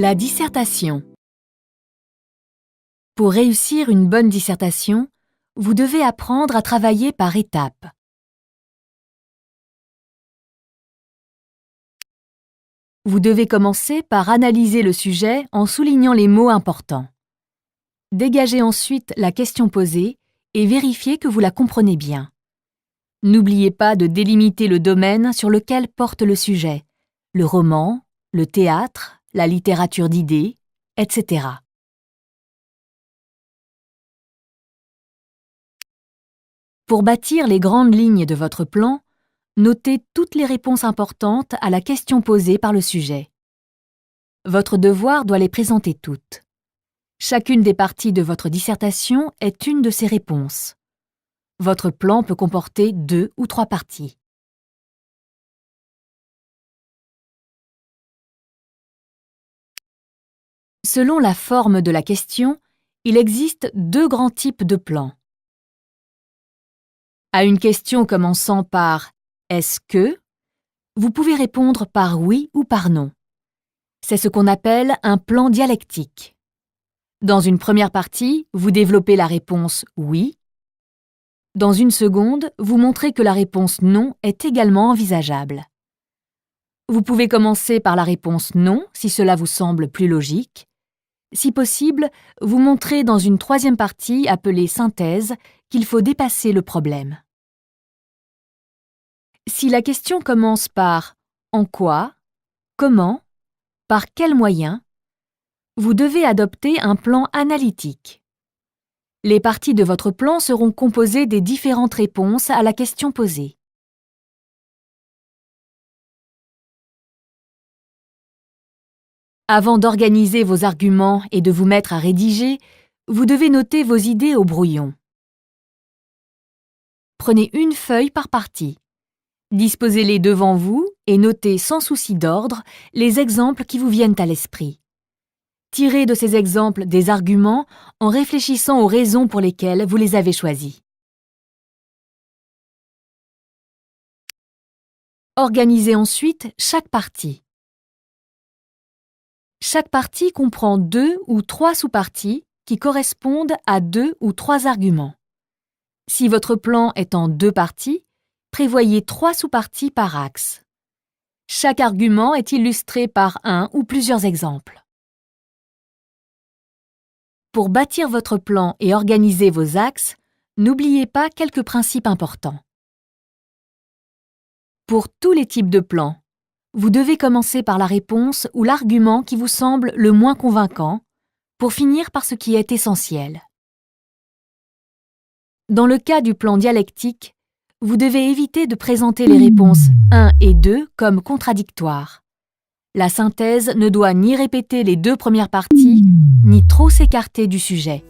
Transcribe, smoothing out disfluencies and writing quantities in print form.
La dissertation. Pour réussir une bonne dissertation, vous devez apprendre à travailler par étapes. Vous devez commencer par analyser le sujet en soulignant les mots importants. Dégagez ensuite la question posée et vérifiez que vous la comprenez bien. N'oubliez pas de délimiter le domaine sur lequel porte le sujet, le roman, le théâtre, la littérature d'idées, etc. Pour bâtir les grandes lignes de votre plan, notez toutes les réponses importantes à la question posée par le sujet. Votre devoir doit les présenter toutes. Chacune des parties de votre dissertation est une de ces réponses. Votre plan peut comporter 2 ou 3 parties. Selon la forme de la question, il existe 2 grands types de plans. À une question commençant par « Est-ce que ?», vous pouvez répondre par oui ou par non. C'est ce qu'on appelle un plan dialectique. Dans une première partie, vous développez la réponse « oui ». Dans une seconde, vous montrez que la réponse « non » est également envisageable. Vous pouvez commencer par la réponse « non » si cela vous semble plus logique. Si possible, vous montrez dans une troisième partie appelée « synthèse » qu'il faut dépasser le problème. Si la question commence par « en quoi ?», « comment ?», « par quels moyens ?», vous devez adopter un plan analytique. Les parties de votre plan seront composées des différentes réponses à la question posée. Avant d'organiser vos arguments et de vous mettre à rédiger, vous devez noter vos idées au brouillon. Prenez une feuille par partie. Disposez-les devant vous et notez sans souci d'ordre les exemples qui vous viennent à l'esprit. Tirez de ces exemples des arguments en réfléchissant aux raisons pour lesquelles vous les avez choisis. Organisez ensuite chaque partie. Chaque partie comprend 2 ou 3 sous-parties qui correspondent à 2 ou 3 arguments. Si votre plan est en 2 parties, prévoyez 3 sous-parties par axe. Chaque argument est illustré par un ou plusieurs exemples. Pour bâtir votre plan et organiser vos axes, n'oubliez pas quelques principes importants. Pour tous les types de plans, vous devez commencer par la réponse ou l'argument qui vous semble le moins convaincant, pour finir par ce qui est essentiel. Dans le cas du plan dialectique, vous devez éviter de présenter les réponses 1 et 2 comme contradictoires. La synthèse ne doit ni répéter les 2 premières parties, ni trop s'écarter du sujet.